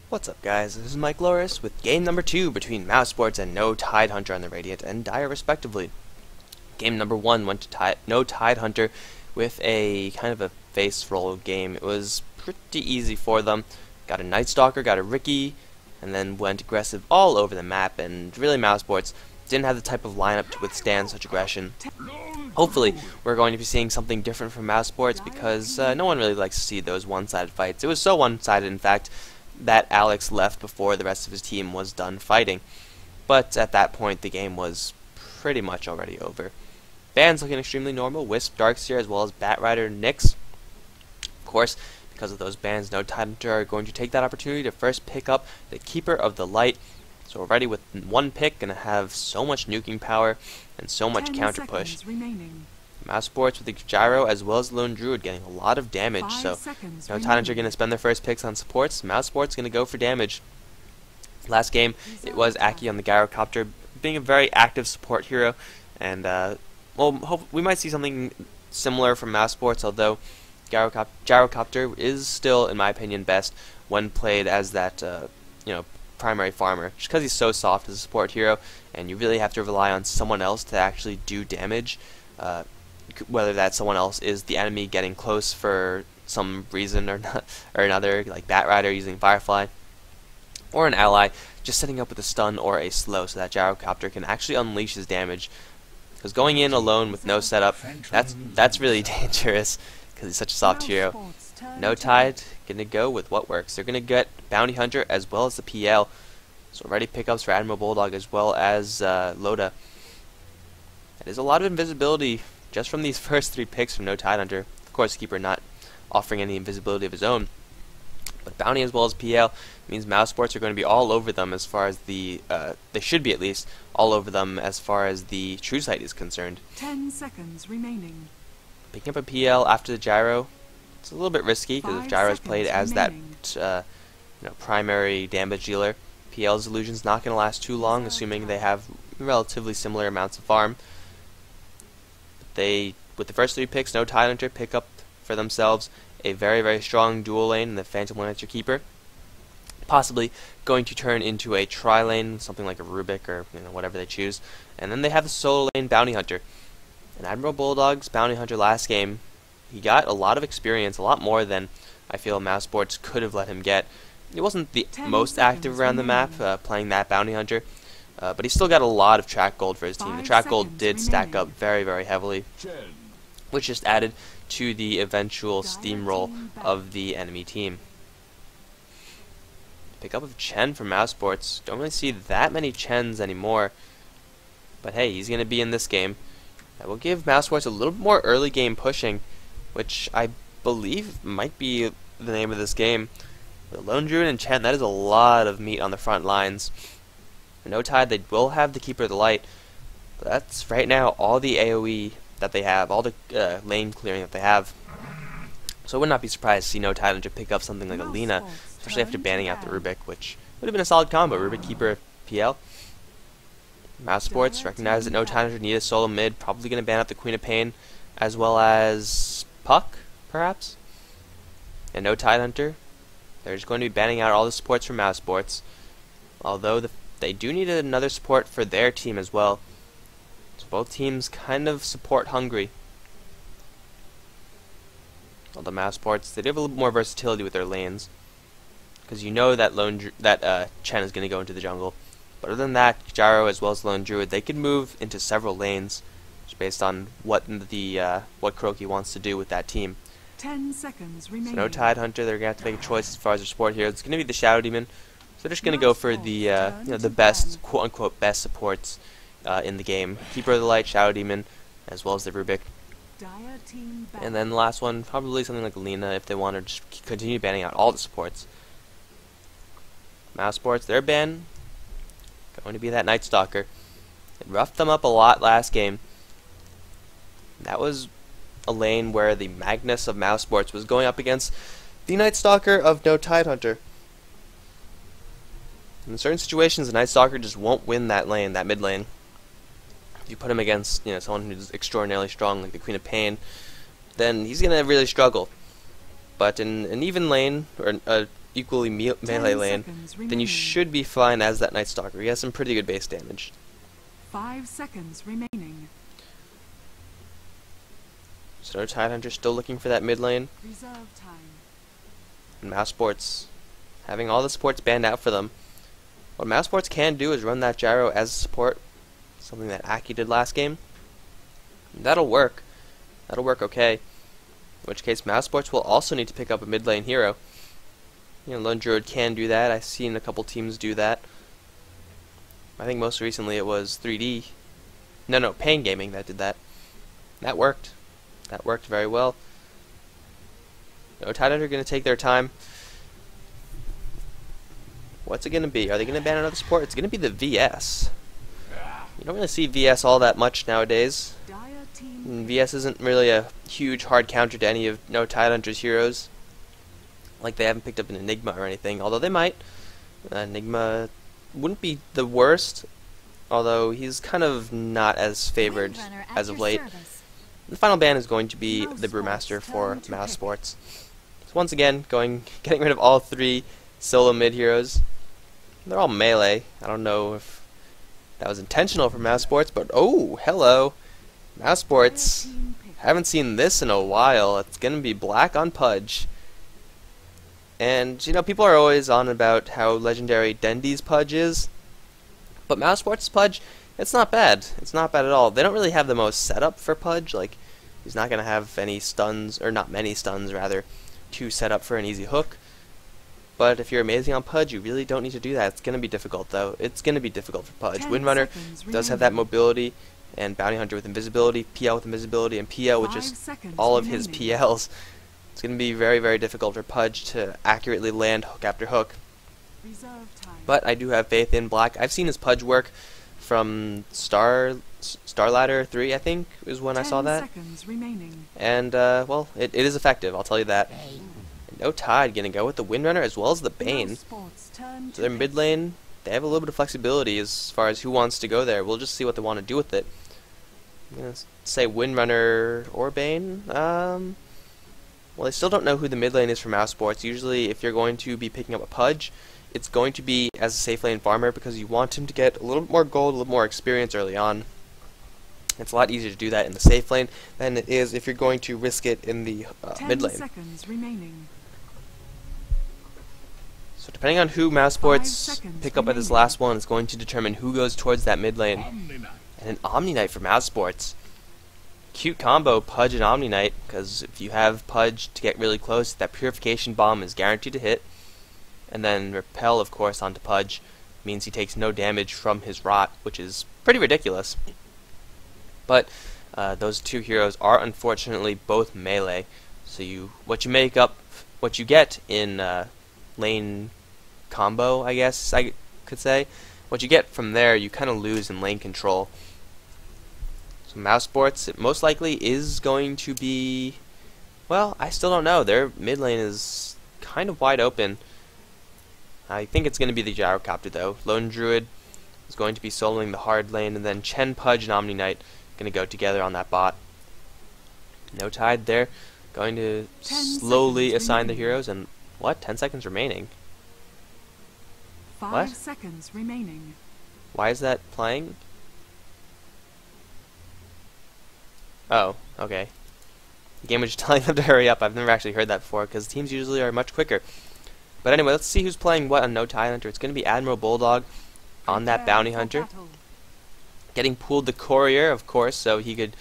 What's up, guys? This is Mike Loris with game number 2 between Mousesports and No Tidehunter on the Radiant and Dire respectively. Game number 1 went to No Tidehunter with a kind of a face roll game. It was pretty easy for them. Got a Night Stalker, got a Riki, and then went aggressive all over the map, and really Mousesports didn't have the type of lineup to withstand such aggression. Hopefully, we're going to be seeing something different from Mousesports because no one really likes to see those one-sided fights. It was so one-sided, in fact, that Alex left before the rest of his team was done fighting. But at that point, the game was pretty much already over. Bans looking extremely normal. Wisp, Darkseer, as well as Batrider, Nyx. Of course, because of those bans, No Tidehunter are going to take that opportunity to first pick up the Keeper of the Light. So already with one pick, going to have so much nuking power and so much counter push. Mousesports with the Gyro as well as the Lone Druid getting a lot of damage, so No Tidehunter are going to spend their first picks on supports. Mousesports going to go for damage. Last game, it was Aki on the Gyrocopter, being a very active support hero, and well, we might see something similar from Mousesports, although Gyrocopter is still, in my opinion, best when played as that primary farmer, just because he's so soft as a support hero, and you really have to rely on someone else to actually do damage. Whether that someone else is the enemy getting close for some reason or not, or another, like Batrider using Firefly, or an ally just setting up with a stun or a slow so that Gyrocopter can actually unleash his damage. Because going in alone with no setup, that's really dangerous because he's such a soft hero. No Tide gonna go with what works. They're gonna get Bounty Hunter as well as the PL. So already pickups for Admiral Bulldog as well as Loda. There's a lot of invisibility just from these first 3 picks from No Tidehunter. Of course, Keeper not offering any invisibility of his own. But Bounty as well as PL means Mousesports are going to be all over them as far as the, they should be at least, all over them as far as the True Sight is concerned. 10 seconds remaining. Picking up a PL after the Gyro, it's a little bit risky because if Gyro is played as that primary damage dealer, PL's illusion's not going to last too long, assuming they have relatively similar amounts of farm. They, with the first 3 picks, No Tidehunter pick up for themselves a very, very strong dual lane in the Phantom Lancer Keeper, possibly going to turn into a tri-lane, something like a Rubik or whatever they choose, and then they have the solo lane Bounty Hunter. And Admiral Bulldog's Bounty Hunter last game, he got a lot of experience, a lot more than I feel Mousesports could have let him get. He wasn't the most active around the map playing that Bounty Hunter, but he still got a lot of track gold for his team. The track gold did stack up very, very heavily, which just added to the eventual steamroll of the enemy team. Pick up of Chen from Mousesports. Don't really see that many Chens anymore, but hey, he's going to be in this game. That will give Mousesports a little bit more early game pushing, which I believe might be the name of this game. The Lone Druid and Chen, that is a lot of meat on the front lines. For No Tide, they will have the Keeper of the Light, but that's right now all the AoE that they have, all the lane clearing that they have. So I would not be surprised to see No Tidehunter pick up something like a Lina, especially after banning out the Rubik, which would have been a solid combo. Rubik, Keeper, PL. Mousesports recognize that No Tidehunter need a solo mid, probably going to ban out the Queen of Pain, as well as Puck, perhaps. And No Tidehunter, they're just going to be banning out all the supports from Mousesports, although they do need another support for their team as well. So both teams kind of support hungry. Although Mousesports, they do have a little more versatility with their lanes, because you know that Chen is going to go into the jungle. But other than that, Gyro as well as Lone Druid, they can move into several lanes, just based on what what Kroki wants to do with that team. 10 seconds remaining. So No Tidehunter, they're going to have to make a choice as far as their support here. It's going to be the Shadow Demon. So they're just going to go for the the best, quote-unquote, best supports in the game. Keeper of the Light, Shadow Demon, as well as the Rubik. And then the last one, probably something like Lina if they want to just continue banning out all the supports. Mousesports, their ban, going to be that Night Stalker. It roughed them up a lot last game. That was a lane where the Magnus of Mousesports was going up against the Night Stalker of No Tidehunter. In certain situations, the Night Stalker just won't win that lane, that mid lane. If you put him against someone who's extraordinarily strong, like the Queen of Pain, then he's going to really struggle. But in an even lane, or equally 10 melee lane, seconds then you remaining. should be fine as that Night Stalker. He has some pretty good base damage. 5 seconds remaining. So Tidehunter still looking for that mid lane. Reserve time. And Mousesports having all the supports banned out for them. What Mousesports can do is run that gyro as support, something that Aki did last game. And that'll work. That'll work okay. In which case Mousesports will also need to pick up a mid lane hero. You know, Lone Druid can do that. I've seen a couple teams do that. I think most recently it was 3D. No, Pain Gaming that did that. That worked. That worked very well. No, Tidehunter are going to take their time. What's it going to be? Are they going to ban another support? It's going to be the VS. You don't really see VS all that much nowadays. Dire team. And VS isn't really a huge hard counter to any of No Tidehunter's heroes. Like they haven't picked up an Enigma or anything, although they might. Enigma wouldn't be the worst, although he's kind of not as favored as of late. The final ban is going to be the Brewmaster for Mousesports. So once again, getting rid of all 3 solo mid heroes. They're all melee. I don't know if that was intentional for Mousesports, but oh, hello. Mousesports. Haven't seen this in a while. It's going to be black on Pudge. And, you know, people are always on about how legendary Dendy's Pudge is. But Mousesports' Pudge, it's not bad. It's not bad at all. They don't really have the most setup for Pudge. Like, he's not going to have any stuns, or not many stuns, rather, to set up for an easy hook. But if you're amazing on Pudge, you really don't need to do that. It's going to be difficult, though. It's going to be difficult for Pudge. Windrunner does have that mobility, and Bounty Hunter with invisibility, PL with invisibility, and PL with just all of his PLs. It's going to be very, very difficult for Pudge to accurately land hook after hook. But I do have faith in Black. I've seen his Pudge work from Starladder 3, I think, is when I saw that. And, well, it is effective, I'll tell you that. No Tide going to go with the Windrunner as well as the Bane. So their mid lane, they have a little bit of flexibility as far as who wants to go there. We'll just see what they want to do with it. I'm going to say Windrunner or Bane. Well, I still don't know who the mid lane is for Mousesports. Usually, if you're going to be picking up a Pudge, it's going to be as a safe lane farmer because you want him to get a little more gold, a little more experience early on. It's a lot easier to do that in the safe lane than it is if you're going to risk it in the mid lane. 10 seconds remaining. So depending on who Mousesports pick up at this last one, it's going to determine who goes towards that mid lane. And an Omni Knight for Mousesports. Cute combo, Pudge and Omni Knight, because if you have Pudge to get really close, that Purification Bomb is guaranteed to hit. And then Repel, of course, onto Pudge means he takes no damage from his Rot, which is pretty ridiculous. But those 2 heroes are unfortunately both melee. So what you get in lane combo, I guess I could say, what you get from there, you kind of lose in lane control. So Mousesports, it most likely is going to be, well, I still don't know. Their mid lane is kind of wide open. I think it's going to be the Gyrocopter, though. Lone Druid is going to be soloing the hard lane, and then Chen, Pudge, and Omni Knight going to go together on that bot. No Tide there. Going to slowly assign the heroes, and what? 10 seconds remaining. 5 What? seconds remaining. Why is that playing? Oh, okay. The game was just telling them to hurry up. I've never actually heard that before, because teams usually are much quicker. But anyway, let's see who's playing what on No Tidehunter. It's going to be Admiral Bulldog on that Bounty Hunter. Getting pulled the Courier, of course, so he could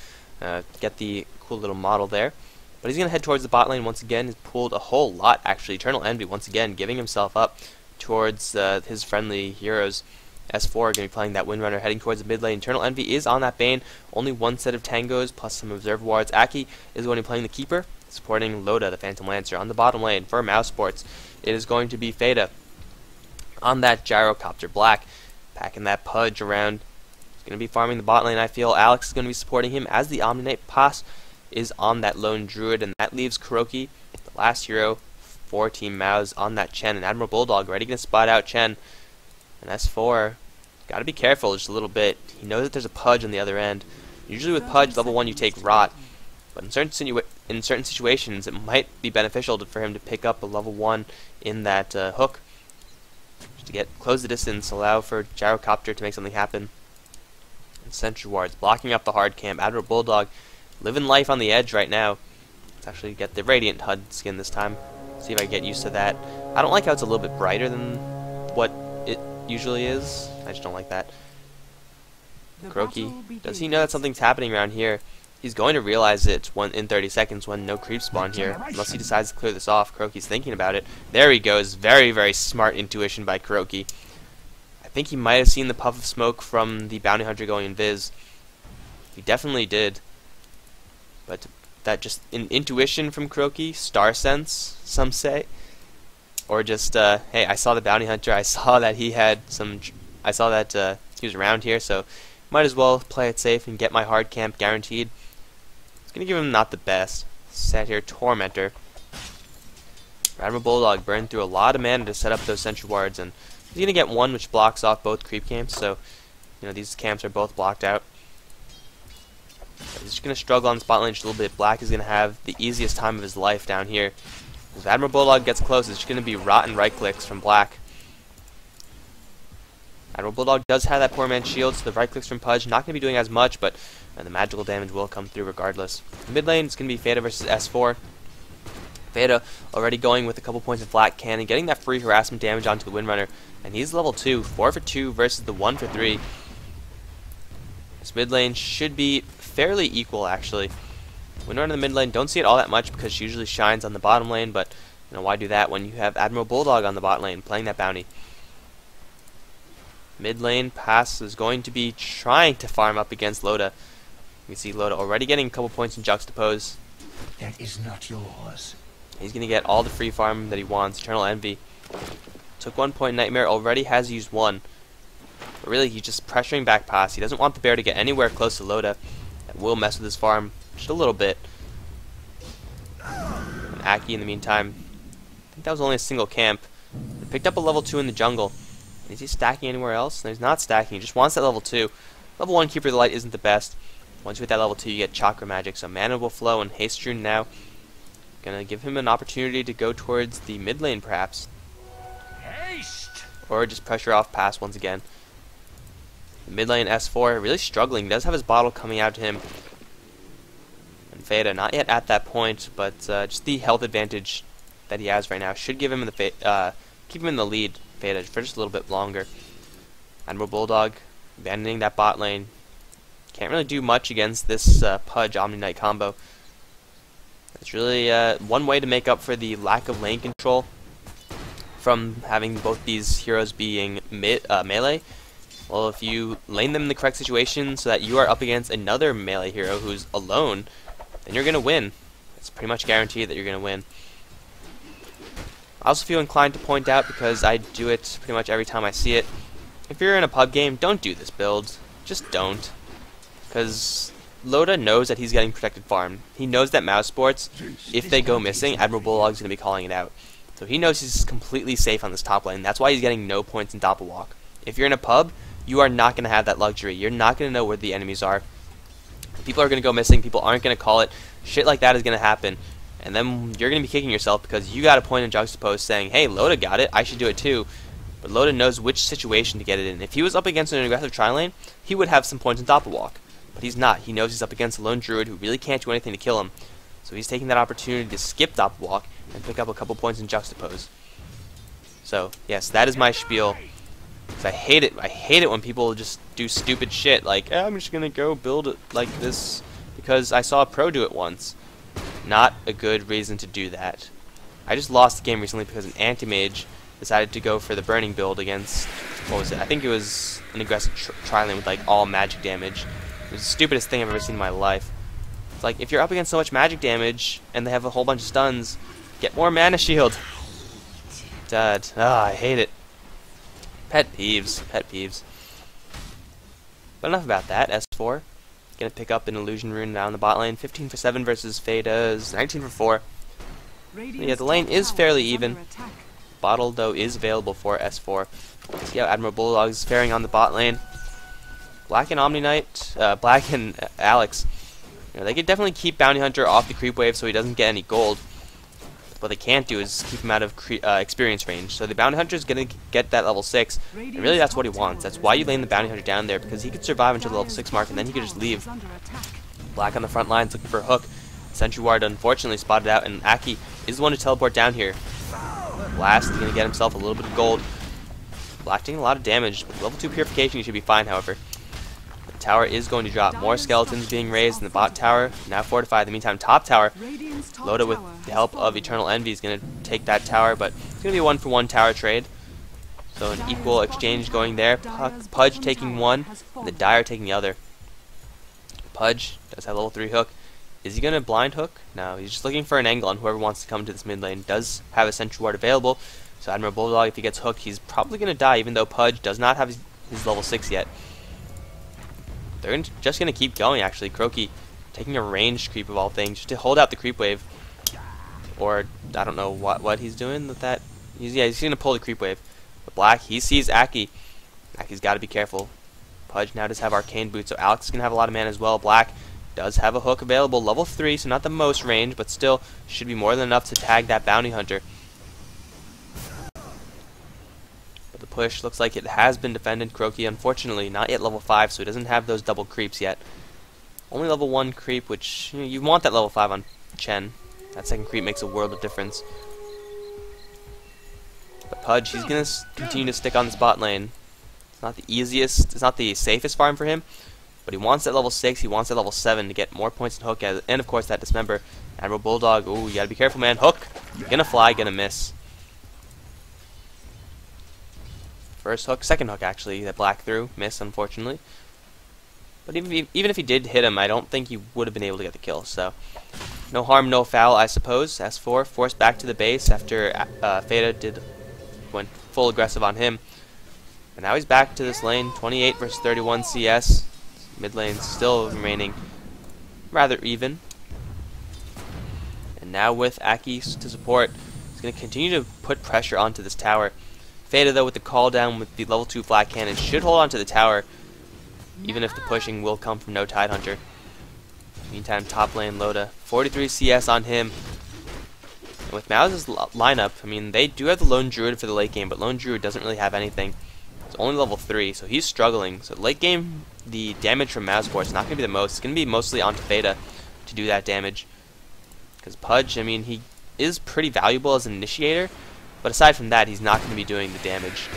get the cool little model there. But he's going to head towards the bot lane once again. He's pulled a whole lot, actually. Eternal Envy, once again, giving himself up towards his friendly heroes. S4 are going to be playing that Windrunner, heading towards the mid lane. Eternal Envy is on that Bane. Only 1 set of tangos, plus some observe wards. Aki is going to be playing the Keeper, supporting Loda, the Phantom Lancer. On the bottom lane for Mousesports, it is going to be Fada on that Gyrocopter. Black, packing that Pudge around. He's going to be farming the bot lane, I feel. Alex is going to be supporting him as the Omni Knight. Pass is on that Lone Druid, and that leaves Kuroki, the last hero, for Team Mouse on that Chen. And Admiral Bulldog already going to spot out Chen. And S4, got to be careful just a little bit. He knows that there's a Pudge on the other end. Usually with Pudge, level 1 you take Rot. But in certain situations, it might be beneficial for him to pick up a level 1 in that hook, just to close the distance, allow for Gyrocopter to make something happen. And Sentry Wards blocking up the hard camp. Admiral Bulldog living life on the edge right now. Let's actually get the Radiant HUD skin this time. See if I get used to that. I don't like how it's a little bit brighter than what it usually is. I just don't like that. Croaky, does he know that something's happening around here? He's going to realize it in 30 seconds when no creeps spawn here, unless he decides to clear this off. Croaky's thinking about it. There he goes. Very, very smart intuition by Croaky. I think he might have seen the puff of smoke from the bounty hunter going invis. He definitely did. But that just an intuition from Croaky, star sense, some say, or just hey, I saw the bounty hunter. I saw that he had some. I saw that he was around here, so might as well play it safe and get my hard camp guaranteed. It's gonna give him not the best. Set here, Tormentor. Admiral Bulldog burned through a lot of mana to set up those sentry wards, and he's gonna get one which blocks off both creep camps. So, these camps are both blocked out. He's just going to struggle on the spot lane just a little bit. Black is going to have the easiest time of his life down here. If Admiral Bulldog gets close, it's just going to be rotten right clicks from Black. Admiral Bulldog does have that poor man's shield, so the right clicks from Pudge not going to be doing as much, but the magical damage will come through regardless. In mid lane, it's going to be Feda versus S4. Feda already going with a couple points of Black Cannon, getting that free harassment damage onto the Windrunner, and he's level 2, 4 for 2 versus the 1 for 3. This mid lane should be fairly equal, actually. Windrunner in the mid lane, don't see it all that much because she usually shines on the bottom lane, but why do that when you have Admiral Bulldog on the bot lane playing that bounty? Mid lane, Pass is going to be trying to farm up against Loda. You can see Loda already getting a couple points in Juxtapose. That is not yours. He's going to get all the free farm that he wants. Eternal Envy. Took 1 point. Nightmare already has used 1. But really, he's just pressuring back Pass. He doesn't want the bear to get anywhere close to Loda. That will mess with his farm just a little bit. And Aki, in the meantime, I think that was only a single camp. He picked up a level 2 in the jungle. Is he stacking anywhere else? No, he's not stacking. He just wants that level 2. Level 1 Keeper of the Light isn't the best. Once you hit that level 2, you get Chakra Magic. So Mana will flow and Haste Rune now. Gonna give him an opportunity to go towards the mid lane, perhaps. Haste! Or just pressure off Pass once again. The mid lane S4 really struggling. He does have his bottle coming out to him. And Feda not yet at that point, but just the health advantage that he has right now should give him keep him in the lead. Feda for just a little bit longer. Admiral Bulldog abandoning that bot lane. Can't really do much against this Pudge Omni Knight combo. It's really one way to make up for the lack of lane control from having both these heroes being melee. Well, if you lane them in the correct situation so that you are up against another melee hero who's alone, then you're going to win. It's pretty much guaranteed that you're going to win. I also feel inclined to point out, because I do it pretty much every time I see it, if you're in a pub game, don't do this build. Just don't. Because Loda knows that he's getting protected farm. He knows that Mousesports, if they go missing, Admiral Bulldog's going to be calling it out. So he knows he's completely safe on this top lane. That's why he's getting no points in Doppelwalk. If you're in a pub, you are not going to have that luxury. You're not going to know where the enemies are. People are going to go missing. People aren't going to call it. Shit like that is going to happen. And then you're going to be kicking yourself because you got a point in Juxtapose saying, hey, Loda got it, I should do it too. But Loda knows which situation to get it in. If he was up against an aggressive tri-lane, he would have some points in Doppelwalk. But he's not. He knows he's up against a lone druid who really can't do anything to kill him. So he's taking that opportunity to skip Doppelwalk and pick up a couple points in Juxtapose. So, yes, that is my spiel. Because I hate it. I hate it when people just do stupid shit like, I'm just going to go build it like this because I saw a pro do it once. Not a good reason to do that. I just lost the game recently because an anti-mage decided to go for the burning build against, what was it? I think it was an aggressive tri-lane with like all magic damage. It was the stupidest thing I've ever seen in my life. It's like, if you're up against so much magic damage and they have a whole bunch of stuns, get more mana shield. Dad. I hate it. Pet peeves. Pet peeves. But enough about that. S4. Gonna pick up an illusion rune down the bot lane. 15 for 7 versus Feda's 19 for 4. Yeah, the lane is fairly even. Bottle, though, is available for S4. See how Admiral Bulldog is faring on the bot lane. Black and Omni Knight, Black and Alex They could definitely keep Bounty Hunter off the creep wave so he doesn't get any gold. What they can't do is keep him out of experience range. So the Bounty Hunter is going to get that level 6, and really that's what he wants. That's why you lane the Bounty Hunter down there, because he could survive until the level 6 mark, and then he could just leave. Black on the front lines looking for a hook. Sentry Ward unfortunately spotted out, and Aki is the one to teleport down here. Blast is going to get himself a little bit of gold. Black taking a lot of damage. With level 2 purification, he should be fine, however. The tower is going to drop. More skeletons being raised in the bot tower. Now fortified. In the meantime, top tower. Loda, with the help of Eternal Envy, is going to take that tower, but it's going to be a 1-for-1 tower trade. So an equal exchange going there. Pudge taking one, and the Dire taking the other. Pudge does have level 3 hook. Is he going to blind hook? No, he's just looking for an angle on whoever wants to come to this mid lane. Does have a Sentry Ward available, so Admiral Bulldog, if he gets hooked, he's probably going to die, even though Pudge does not have his level 6 yet. They're just going to keep going, actually. Croaky taking a ranged creep of all things, just to hold out the creep wave. Or, I don't know what he's doing with that. He's going to pull the creep wave. But Black, he sees Aki. Aki's got to be careful. Pudge now does have Arcane Boots, so Alex is going to have a lot of mana as well. Black does have a hook available, level 3, so not the most range, but still should be more than enough to tag that Bounty Hunter. But the push looks like it has been defended. Croaky, unfortunately, not yet level 5, so he doesn't have those double creeps yet. Only level 1 creep, which you want that level 5 on Chen. That second creep makes a world of difference. But Pudge, he's going to continue to stick on the bot lane. It's not the easiest, it's not the safest farm for him, but he wants that level 6, he wants that level 7 to get more points in hook, and of course that Dismember. Admiral Bulldog, ooh, you gotta be careful, man. Hook! Gonna fly, gonna miss. First hook, second hook actually, that Black threw, miss unfortunately. But even if he did hit him, I don't think he would have been able to get the kill, so no harm, no foul, I suppose. S4 forced back to the base after Feta went full aggressive on him. And now he's back to this lane, 28 versus 31 CS. Mid lane still remaining rather even. And now with Aki to support, he's going to continue to put pressure onto this tower. Feta, though, with the call down with the level 2 flat cannon, should hold on to the tower, even if the pushing will come from no Tidehunter. Meantime, top lane Loda, 43 CS on him. And with Mouse's lineup, I mean, they do have the Lone Druid for the late game, but Lone Druid doesn't really have anything. It's only level 3, so he's struggling. So late game, the damage from Mousesports is not going to be the most. It's going to be mostly onto Feta to do that damage. Because Pudge, I mean, he is pretty valuable as an initiator, but aside from that, he's not going to be doing the damage.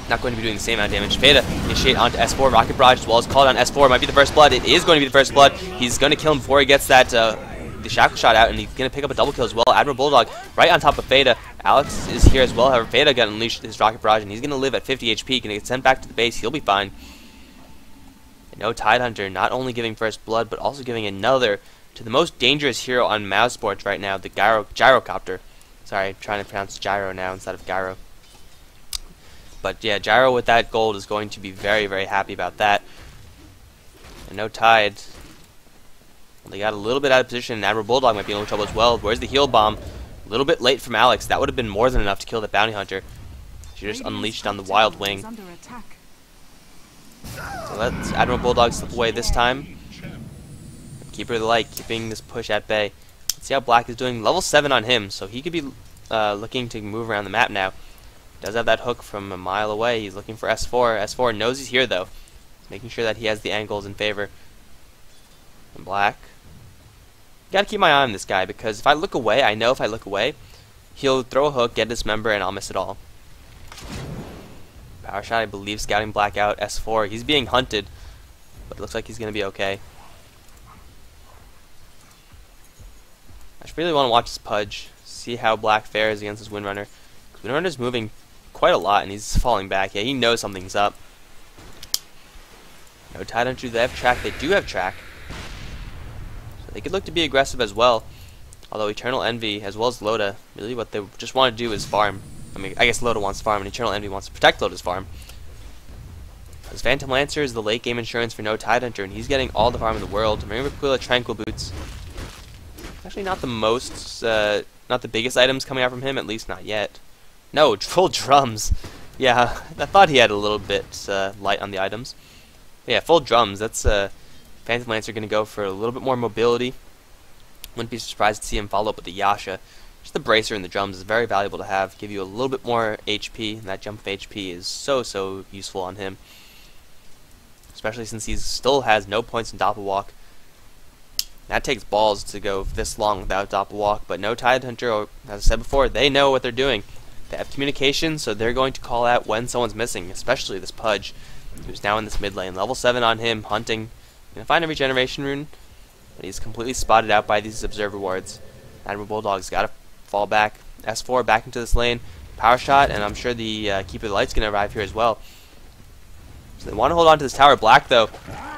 Not going to be doing the same amount of damage. Feta initiate onto S4, Rocket Barrage as well as call down S4. Might be the first blood. It is going to be the first blood. He's going to kill him before he gets that the shackle shot out, and he's going to pick up a double kill as well. Admiral Bulldog right on top of Feta. Alex is here as well. However, Feta got unleashed his Rocket Barrage, and he's going to live at 50 HP. Going to get sent back to the base. He'll be fine. And no Tidehunter, not only giving first blood, but also giving another to the most dangerous hero on Mousesports right now, the Gyrocopter. Sorry, I'm trying to pronounce Gyro now instead of Gyro. But yeah, Gyro with that gold is going to be very, very happy about that. And no Tide. Well, they got a little bit out of position, and Admiral Bulldog might be in a little trouble as well. Where's the heal bomb? A little bit late from Alex. That would have been more than enough to kill the Bounty Hunter. She just unleashed on the Wild Wing. So let's Admiral Bulldog slip away this time. Keep her the light, keeping this push at bay. Let's see how Black is doing. Level 7 on him, so he could be looking to move around the map now. Does have that hook from a mile away. He's looking for S4. S4 knows he's here, though. He's making sure that he has the angles in favor. And Black. Gotta keep my eye on this guy, because if I look away, I know if I look away, he'll throw a hook, get Dismember, and I'll miss it all. Power shot, I believe, scouting Black out. S4, he's being hunted, but it looks like he's gonna be okay. I just really want to watch this Pudge, see how Black fares against this Windrunner. Windrunner's moving quite a lot, and he's falling back. Yeah, he knows something's up. No Tidehunter, do they have track? They do have track. So they could look to be aggressive as well. Although Eternal Envy, as well as Loda, really what they just want to do is farm. I mean, I guess Loda wants to farm, and Eternal Envy wants to protect Loda's farm. Because Phantom Lancer is the late game insurance for no Tidehunter, and he's getting all the farm in the world. Remember Aquila Tranquil Boots. Actually not the most, not the biggest items coming out from him, at least not yet. No, full drums. Yeah, I thought he had a little bit light on the items. But yeah, full drums, that's Phantom Lancer going to go for a little bit more mobility. Wouldn't be surprised to see him follow up with the Yasha. Just the bracer and the drums is very valuable to have. Give you a little bit more HP, and that jump of HP is so useful on him. Especially since he still has no points in Doppelwalk. That takes balls to go this long without Doppelwalk, but no Tidehunter, as I said before, they know what they're doing. They have communication, so they're going to call out when someone's missing, especially this Pudge, who's now in this mid lane. Level 7 on him, hunting. Gonna find a regeneration rune, but he's completely spotted out by these observer wards. Admiral Bulldog's gotta fall back. S4 back into this lane. Power shot, and I'm sure the Keeper of the Light's gonna arrive here as well. So they want to hold on to this tower. Black, though,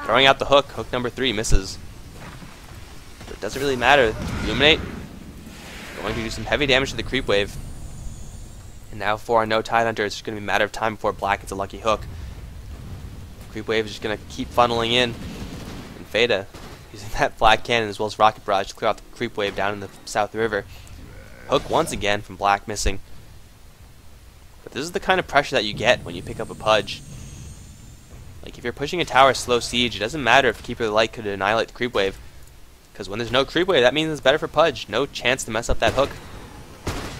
throwing out the hook. Hook number 3 misses. But it doesn't really matter. Illuminate going to do some heavy damage to the creep wave. And now for our no Tidehunter, it's just going to be a matter of time before Black gets a lucky hook. Creep wave is just going to keep funneling in. And Feda using that flag cannon as well as rocket barrage to clear out the creep wave down in the South River. Hook once again from Black, missing. But this is the kind of pressure that you get when you pick up a Pudge. Like, if you're pushing a tower slow siege, it doesn't matter if Keeper of the Light could annihilate the creep wave. Because when there's no creep wave, that means it's better for Pudge. No chance to mess up that hook.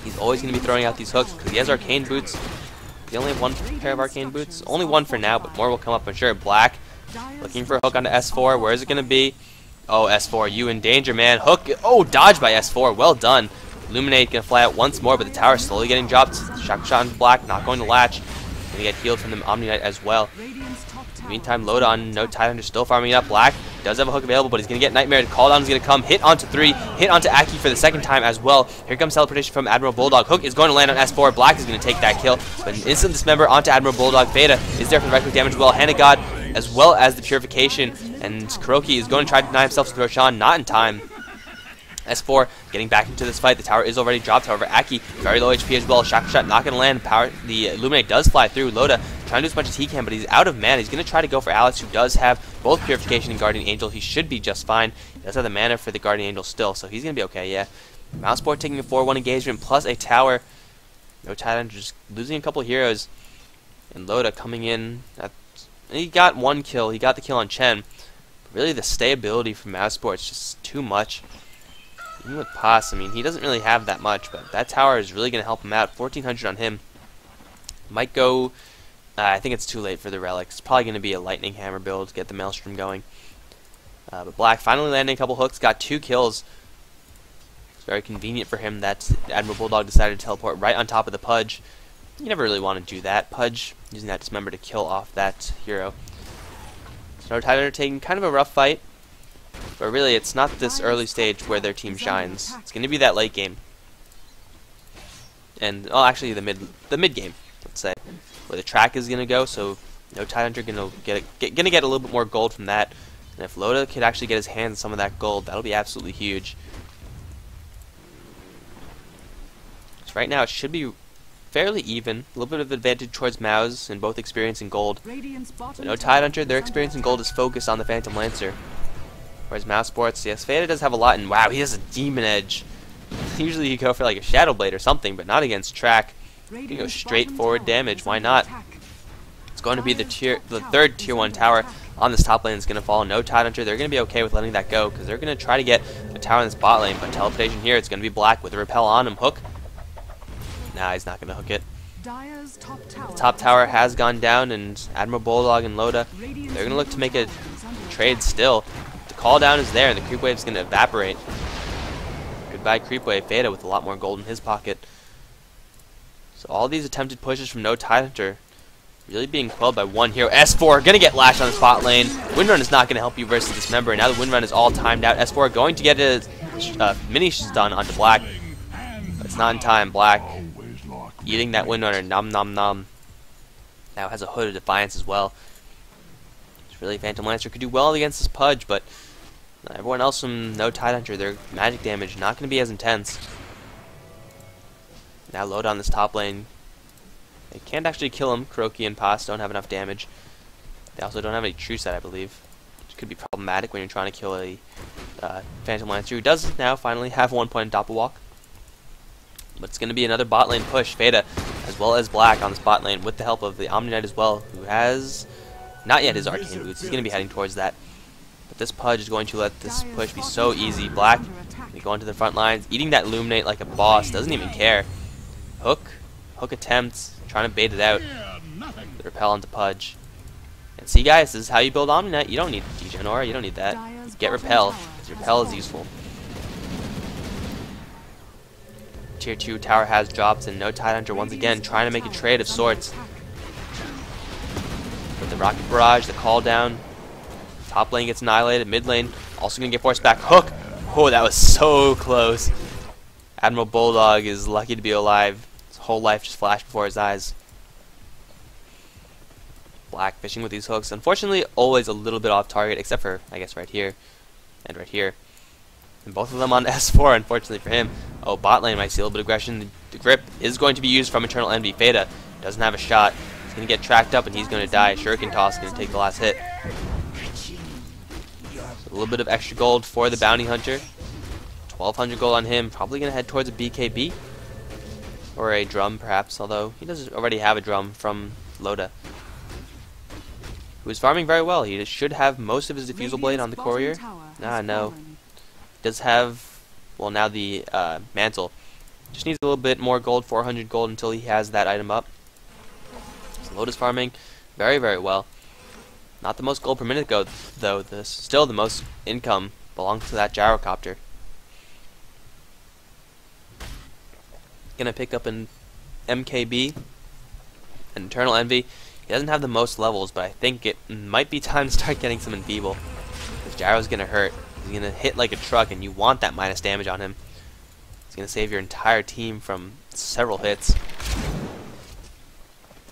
He's always going to be throwing out these hooks because he has arcane boots. He only have one pair of arcane boots. Only one for now, but more will come up, I'm sure. Black looking for a hook onto S4. Where is it going to be? Oh, S4, you in danger, man. Hook. Oh, dodged by S4. Well done. Illuminate going to fly out once more, but the tower is slowly getting dropped. Shock shot into Black, not going to latch. Going to get healed from the Omni Knight as well. Meantime, load on. No Tidehunter still farming up. Black does have a hook available, but he's going to get Nightmare. Call down is going to come. Hit onto 3. Hit onto Aki for the second time as well. Here comes Teleportation from Admiral Bulldog. Hook is going to land on S4. Black is going to take that kill. But an instant dismember onto Admiral Bulldog. Veda is there for the right click damage as well. Hand of God as well as the Purification. And Kuroki is going to try to deny himself to Roshan. Not in time. S4 getting back into this fight. The tower is already dropped. However, Aki very low HP as well. Shock shot not going to land. Power. The Illuminate does fly through. Loda trying to do as much as he can, but he's out of mana. He's going to try to go for Alex, who does have both Purification and Guardian Angel. He should be just fine. He does have the mana for the Guardian Angel still, so he's going to be okay. Yeah. Mousesport taking a 4-1 engagement plus a tower. No Tidehunter just losing a couple heroes, and Loda coming in. He got one kill. He got the kill on Chen. But really, the stability from Mousesport is just too much. Even with Pass, I mean, he doesn't really have that much, but that tower is really going to help him out. 1400 on him. Might go, I think it's too late for the relic. It's probably going to be a Lightning Hammer build to get the Maelstrom going. But Black finally landing a couple hooks, got 2 kills. It's very convenient for him that Admiral Bulldog decided to teleport right on top of the Pudge. You never really want to do that. Pudge using that Dismember to kill off that hero. So Tidehunter taking kind of a rough fight. But really, it's not this early stage where their team shines. It's going to be that late game. And, well, actually, the mid game, let's say, where the track is going to go. So, no Tidehunter going to get a little bit more gold from that. And if Loda could actually get his hands on some of that gold, that'll be absolutely huge. So right now, it should be fairly even. A little bit of advantage towards Mouse in both experience and gold. But no Tidehunter, their experience and gold is focused on the Phantom Lancer. Whereas Mousesports, yes, Feda does have a lot, and wow, he has a Demon Edge. Usually you go for like a Shadow Blade or something, but not against Track. You can go straight forward damage, why not? It's going to be the third tier 1 tower on this top lane that's going to fall. No Tidehunter, they're going to be okay with letting that go, because they're going to try to get a tower in this bot lane, but teleportation here, it's going to be Black with a Repel on him. Hook. Nah, he's not going to hook it. The top tower has gone down, and Admiral Bulldog and Loda, they're going to look to make a trade still. Call down is there, and the creep wave is going to evaporate. Goodbye, creep wave. Feda with a lot more gold in his pocket. So all these attempted pushes from no Tidehunter really being quelled by one hero. S4 going to get lashed on the spot lane. Windrun is not going to help you versus this member. And now the Windrun is all timed out. S4 going to get a mini stun onto Black. But it's not in time. Black eating that Windrunner. Nom nom nom. Now has a Hood of Defiance as well. Really, Phantom Lancer could do well against this Pudge, but everyone else from no Tidehunter, their magic damage not going to be as intense. Now load on this top lane. They can't actually kill him. Kuroki and Pass don't have enough damage. They also don't have any true set, I believe, which could be problematic when you're trying to kill a Phantom Lancer, who does now finally have 1 point in Doppelwalk. But it's going to be another bot lane push. Feda, as well as Black on this bot lane, with the help of the Omni Knight as well, who has not yet his arcane boots. He's going to be heading towards that. But this Pudge is going to let this push be so easy. Black, they go into the front lines, eating that Illuminate like a boss, doesn't even care. Hook attempts, trying to bait it out. The repel onto Pudge. And see guys, this is how you build Omni-Knight. You don't need DJ Aura, you don't need that. Get repel, because repel is useful. Tier 2 tower has dropped, and no Tidehunter once again trying to make a trade of sorts. With the Rocket Barrage, the call down. Top lane gets annihilated, mid lane also going to get forced back. Hook! Oh, that was so close. Admiral Bulldog is lucky to be alive. His whole life just flashed before his eyes. Black fishing with these hooks. Unfortunately, always a little bit off target, except for, I guess, right here and right here. And both of them on S4, unfortunately for him. Oh, bot lane might see a little bit of aggression. The grip is going to be used from Eternal Envy. Feta doesn't have a shot. He's going to get tracked up and he's going to die. Shuriken Toss is going to take the last hit. A little bit of extra gold for the Bounty Hunter. 1200 gold on him. Probably going to head towards a BKB. Or a drum, perhaps. Although he does already have a drum from Loda, who is farming very well. He should have most of his Diffusal Blade on the Courier. No. Does have, well, now the Mantle. Just needs a little bit more gold, 400 gold, until he has that item up. So Loda's farming very, very well. Not the most gold per minute though. Still the most income belongs to that Gyrocopter. Gonna pick up an MKB, an Eternal Envy. He doesn't have the most levels, but I think it might be time to start getting some Enfeeble. Because Gyro's gonna hurt. He's gonna hit like a truck, and you want that minus damage on him. It's gonna save your entire team from several hits.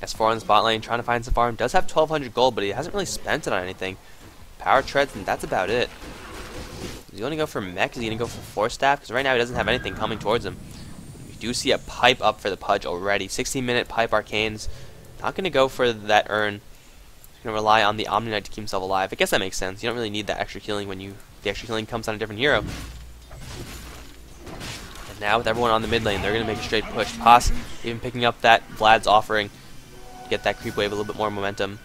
S4 on the spot lane, trying to find some farm. Does have 1200 gold, but he hasn't really spent it on anything. Power treads, and that's about it. Is he going to go for mech? Is he going to go for force staff? Because right now he doesn't have anything coming towards him. We do see a pipe up for the Pudge already. 16-minute pipe arcanes. Not going to go for that urn. He's going to rely on the Omni-Knight to keep himself alive. I guess that makes sense. You don't really need that extra healing when the extra healing comes on a different hero. And now with everyone on the mid lane, they're going to make a straight push. Pass even picking up that Vlad's offering. Get that creep wave a little bit more momentum.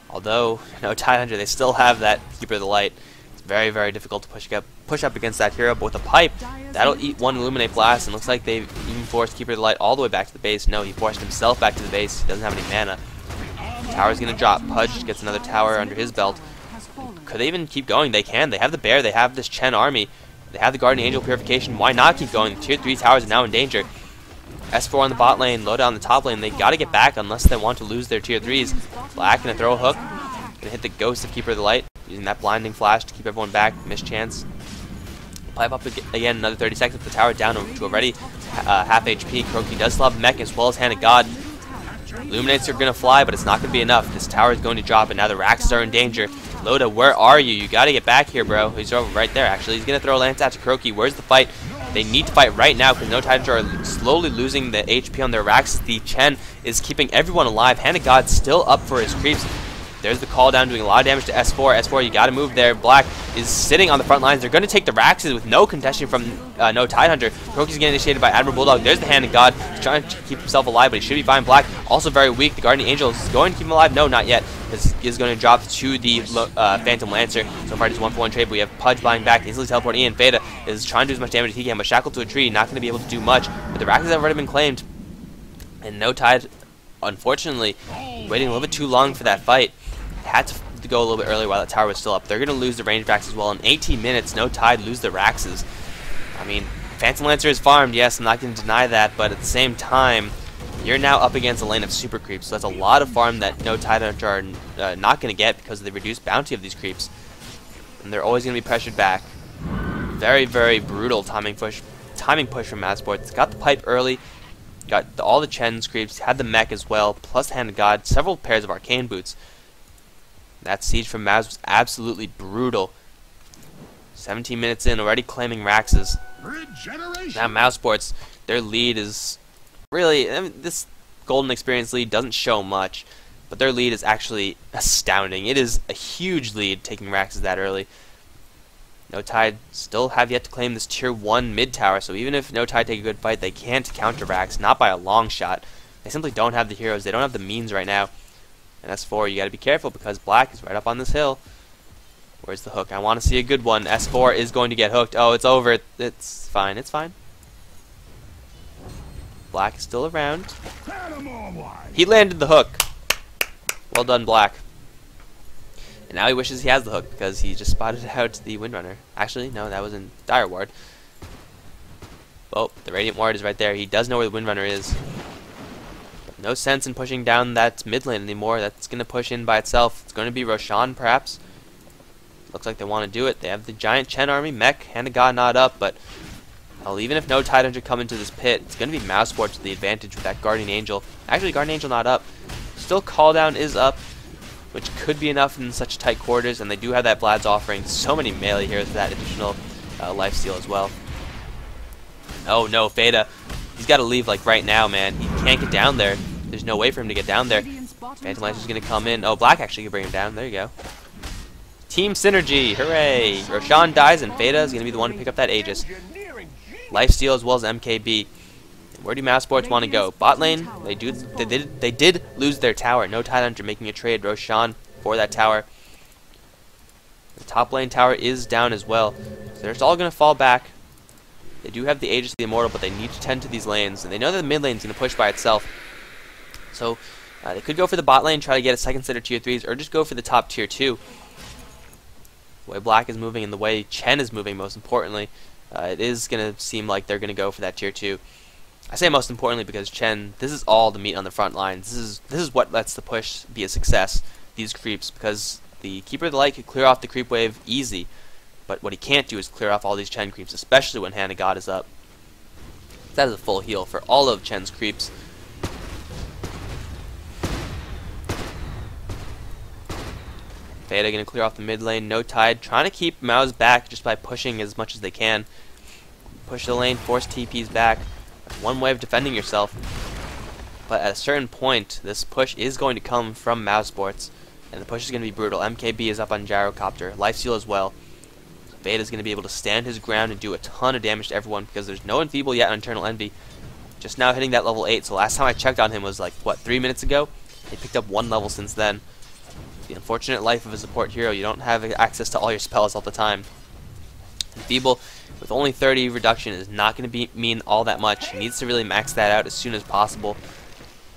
Although, Tidehunter, they still have that Keeper of the Light. It's very, very difficult to push up against that hero, but with a pipe, that'll eat one Illuminate Blast, and looks like they've even forced Keeper of the Light all the way back to the base. No, he forced himself back to the base. He doesn't have any mana. Tower's gonna drop. Pudge gets another tower under his belt. Could they even keep going? They can. They have the Bear. They have this Chen army. They have the Guardian Angel Purification. Why not keep going? The tier 3 towers are now in danger. S4 on the bot lane, Loda on the top lane. They gotta get back unless they want to lose their tier 3s. Black gonna throw a hook. Gonna hit the Ghost of Keeper of the Light, using that blinding flash to keep everyone back. Missed chance. Pipe up again, another 30 seconds. The tower down to already half HP. Kroki does still have mech as well as Hand of God. Illuminates are gonna fly, but it's not gonna be enough. This tower is going to drop, and now the Raxes are in danger. Loda, where are you? You gotta get back here, bro. He's over right there, actually. He's gonna throw a lance out to Kroki. Where's the fight? They need to fight right now because no Tidehunter are slowly losing the HP on their Raxes. The Chen is keeping everyone alive. Hand of God still up for his creeps. There's the call down, doing a lot of damage to S4. S4, you gotta move there. Black is sitting on the front lines. They're gonna take the Raxes with no contesting from no Tidehunter. Kroki's getting initiated by Admiral Bulldog. There's the Hand of God. He's trying to keep himself alive, but he should be fine. Black also very weak. The Guardian Angel is going to keep him alive. No, not yet. This is going to drop to the Phantom Lancer. So far, just 1-for-1 trade, but we have Pudge buying back, easily teleporting in. Feta is trying to do as much damage as he can, but shackled to a tree, not going to be able to do much. But the Raxes have already been claimed. And no Tide, unfortunately, waiting a little bit too long for that fight. Had to go a little bit earlier while that tower was still up. They're going to lose the range backs as well. In 18 minutes, no Tide lose the Raxes. I mean, Phantom Lancer is farmed, yes, I'm not going to deny that, but at the same time, you're now up against a lane of super creeps, so that's a lot of farm that no Tidehunter are not going to get because of the reduced bounty of these creeps. And they're always going to be pressured back. Very, very brutal timing push from Mousesports. Got the pipe early, got all the Chen's creeps, had the mech as well, plus Hand of God, several pairs of arcane boots. That siege from Mouse was absolutely brutal. 17 minutes in, already claiming Raxes. Now Mousesports, their lead is really, I mean, this Golden Experience lead doesn't show much, but their lead is actually astounding. It is a huge lead taking Raxes that early. No Tide still have yet to claim this tier 1 mid tower, so even if No Tide take a good fight, they can't counter Rax, not by a long shot. They simply don't have the heroes, they don't have the means right now. And S4, you gotta be careful because Black is right up on this hill. Where's the hook? I want to see a good one. S4 is going to get hooked. Oh, it's over. It's fine. It's fine. Black is still around. He landed the hook. Well done, Black. And now he wishes he has the hook because he just spotted out the Windrunner. Actually, no, that was in Dire Ward. Oh, the Radiant Ward is right there. He does know where the Windrunner is. But no sense in pushing down that mid lane anymore. That's going to push in by itself. It's going to be Roshan, perhaps. Looks like they want to do it. They have the giant Chen army, mech, Hand of God not up, but well, even if no Tidehunter come into this pit, it's going to be Mousesports with the advantage with that Guardian Angel. Actually, Guardian Angel not up. Still, Call Down is up, which could be enough in such tight quarters, and they do have that Vlad's offering so many melee heroes with that additional lifesteal as well. Oh no, Veda. He's got to leave like right now, man. He can't get down there. There's no way for him to get down there. Phantom Lancer's going to come in. Oh, Black actually can bring him down. There you go. Team synergy, hooray! Roshan dies and Veda is going to be the one to pick up that Aegis. Lifesteal as well as MKB. Where do Mousesports want to go? Bot lane, they did lose their tower. No Tidehunter making a trade. Roshan for that tower. The top lane tower is down as well. So they're all going to fall back. They do have the Aegis of the Immortal, but they need to tend to these lanes. And they know that the mid lane is going to push by itself. So they could go for the bot lane, try to get a second set of tier 3s, or just go for the top tier 2. The way Black is moving and the way Chen is moving, most importantly, it is going to seem like they're going to go for that tier 2. I say most importantly because Chen, this is all the meat on the front lines. This is what lets the push be a success, these creeps, because the Keeper of the Light could clear off the creep wave easy, but what he can't do is clear off all these Chen creeps, especially when Hand of God is up. That is a full heal for all of Chen's creeps. Veda going to clear off the mid lane, no Tide, trying to keep Mouse back just by pushing as much as they can. Push the lane, force TPs back. One way of defending yourself. But at a certain point, this push is going to come from Mousesports, and the push is going to be brutal. MKB is up on Gyrocopter, Lifesteal as well. So Veda is going to be able to stand his ground and do a ton of damage to everyone because there's no Enfeeble yet on Eternal Envy. Just now hitting that level 8, so last time I checked on him was like, what, 3 minutes ago? He picked up 1 level since then. The unfortunate life of a support hero, you don't have access to all your spells all the time. Enfeeble with only 30 reduction is not going to mean all that much. He needs to really max that out as soon as possible.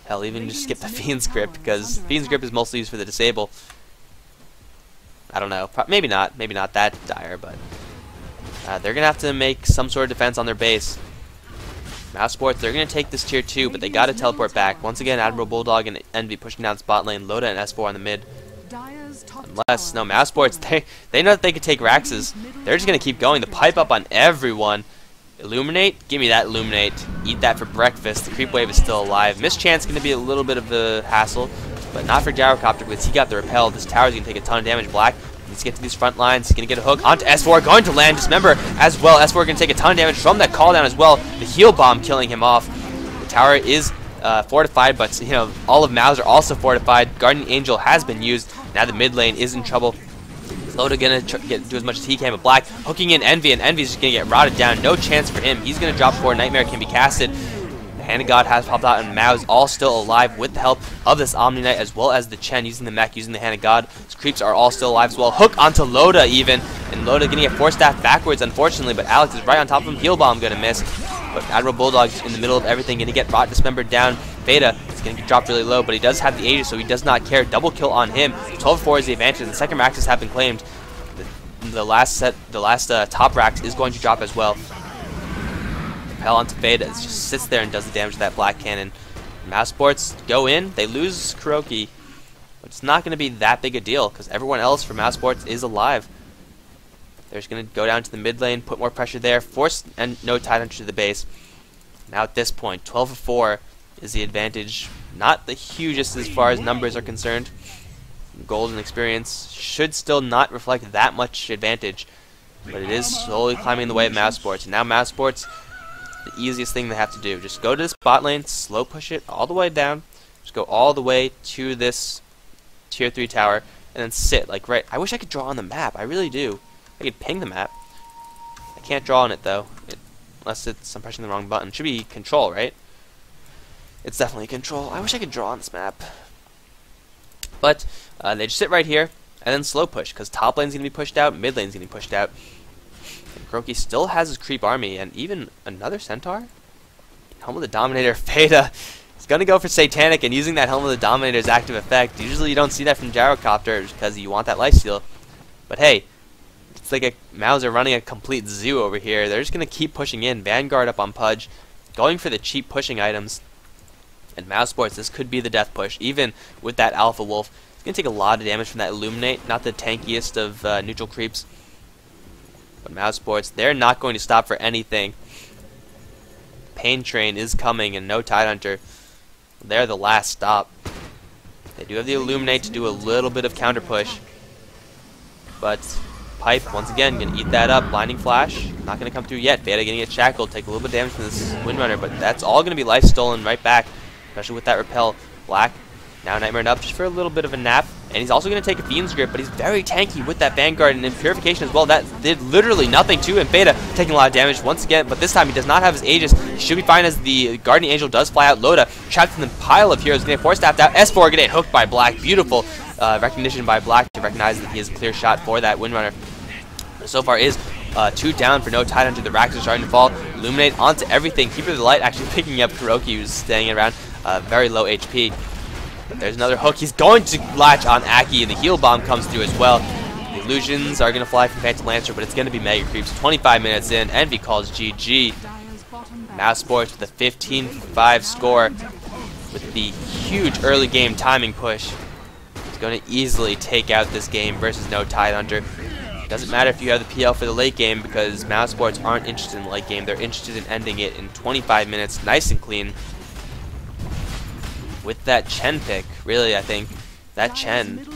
Hell, even just skip the Fiend's Grip, because Fiend's Grip is mostly used for the disable. I don't know, maybe not that dire, but they're going to have to make some sort of defense on their base. Mousesports, they're going to take this tier 2, but they got to teleport back. Once again, Admiral Bulldog and Envy pushing down spot lane, Loda and S4 on the mid. Unless, no, Mousesports, they know that they could take Raxes. They're just going to keep going. The pipe up on everyone. Illuminate? Give me that Illuminate. Eat that for breakfast. The creep wave is still alive. Mischance going to be a little bit of a hassle, but not for Gyrocopter because he got the repel. This tower is going to take a ton of damage. Black needs to get to these front lines. He's going to get a hook onto S4. Going to land. Dismember as well. S4 going to take a ton of damage from that call down as well. The heal bomb killing him off. The tower is fortified, but you know, all of Mouse are also fortified. Guardian Angel has been used. Now the mid lane is in trouble. Loda gonna do as much as he can, but Black hooking in Envy, and Envy's just gonna get rotted down. No chance for him. He's gonna drop 4. Nightmare can be casted. The Hand of God has popped out, and Mao's all still alive with the help of this Omni Knight as well as the Chen using the mech, using the Hand of God. His creeps are all still alive as well. Hook onto Loda even, and Loda gonna get force staff backwards, unfortunately, but Alex is right on top of him. Heal bomb gonna miss, but Admiral Bulldog's in the middle of everything, gonna get rot dismembered down. Veda is going to get dropped really low, but he does have the Aegis, so he does not care. Double kill on him. 12-4 is the advantage, and the second Raxes have been claimed. The last top Rax is going to drop as well. Repel onto Veda. It just sits there and does the damage to that Black Cannon. Mousesports go in. They lose Kuroki, but it's not going to be that big a deal because everyone else for Mousesports is alive. They're just going to go down to the mid lane, put more pressure there, force and no Tidehunter to the base. Now at this point, 12-4 is the advantage. Not the hugest as far as numbers are concerned. Gold and experience should still not reflect that much advantage, but it is slowly climbing the way of Mousesports. And now Mousesports, the easiest thing they have to do, just go to this bot lane, slow push it all the way down, just go all the way to this tier 3 tower, and then sit like right. I wish I could draw on the map. I really do. I could ping the map. I can't draw on it though, unless I'm pressing the wrong button. It should be control, right? It's definitely control. I wish I could draw on this map. But they just sit right here. and then slow push, because top lane's going to be pushed out, mid lane's going to be pushed out. And Riki still has his creep army, and even another centaur? Helm of the Dominator, Beta. He's going to go for Satanic, and using that Helm of the Dominator's active effect. Usually you don't see that from Gyrocopter, because you want that lifesteal. But hey, it's like a Mauser running a complete zoo over here. They're just going to keep pushing in. Vanguard up on Pudge, going for the cheap pushing items. And Mousesports, this could be the death push, even with that Alpha Wolf. It's going to take a lot of damage from that Illuminate, not the tankiest of neutral creeps. But Mousesports, they're not going to stop for anything. Pain Train is coming, and no Tidehunter. They're the last stop. They do have the Illuminate to do a little bit of counter push. But Pipe, once again, going to eat that up. Blinding Flash, not going to come through yet. Beta getting a shackled, take a little bit of damage from this Windrunner, but that's all going to be life stolen right back. Especially with that repel. Black now nightmaring up just for a little bit of a nap, and he's also going to take a Fiend's Grip, but he's very tanky with that Vanguard and in Purification as well. That did literally nothing to him. Beta taking a lot of damage once again, but this time he does not have his Aegis. He should be fine as the Guardian Angel does fly out. Loda trapped in the pile of heroes, getting force staffed out. S4 getting hooked by Black. Beautiful recognition by Black to recognize that he is a clear shot for that Windrunner. So far is 2 down for no Tidehunter. The racks are starting to fall. Illuminate onto everything. Keeper of the Light actually picking up Kuroki, who's staying around very low HP. But there's another hook. He's going to latch on Aki, and the heal bomb comes through as well. The illusions are going to fly from Phantom Lancer, but it's going to be Mega Creeps. 25 minutes in, Envy calls GG. Mousesports with a 15-5 score with the huge early game timing push. He's going to easily take out this game versus no Tidehunter. Doesn't matter if you have the PL for the late game, because Mousesports aren't interested in the late game. They're interested in ending it in 25 minutes, nice and clean. With that Chen pick, really, I think that Chen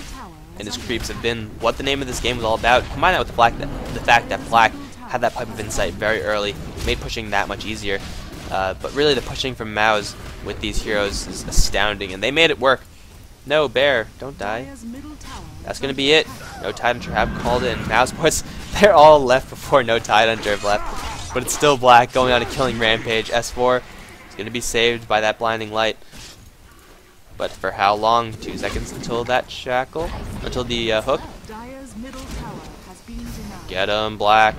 and his creeps have been what the name of this game was all about. Combine that with the fact that Black had that Pipe of Insight very early, made pushing that much easier. But really, the pushing from Mouse with these heroes is astounding, and they made it work. No, Bear, don't die. That's going to be it. No Tidehunter have called in. Mousesports, they're all left before no Tidehunter have left. But it's still Black going on a killing rampage. S4 is going to be saved by that blinding light. But for how long? 2 seconds until that shackle? Until the hook? Get him, Black.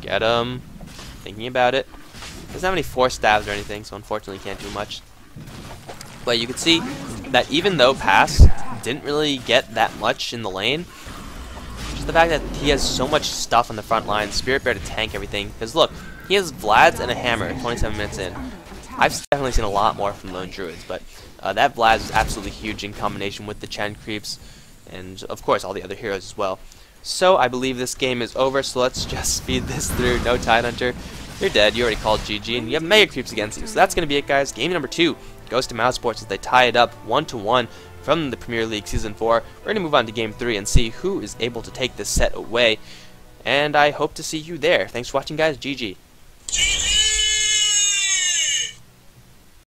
Get him. Thinking about it. Doesn't have any force stabs or anything, so unfortunately can't do much. But you can see that even though Pass didn't really get that much in the lane, just the fact that he has so much stuff on the front line, Spirit Bear to tank everything. Because look, he has Vlad's and a Hammer 27 minutes in. I've definitely seen a lot more from Lone Druids, but that Vlad was absolutely huge in combination with the Chen creeps, and of course all the other heroes as well. So I believe this game is over, so let's just speed this through. No Tidehunter, you're dead, you already called GG, and you have Mega Creeps against you. So that's going to be it, guys. Game number 2 goes to Mousesports as they tie it up 1-1 from the Premier League Season 4. We're going to move on to Game 3 and see who is able to take this set away, and I hope to see you there. Thanks for watching, guys. GG.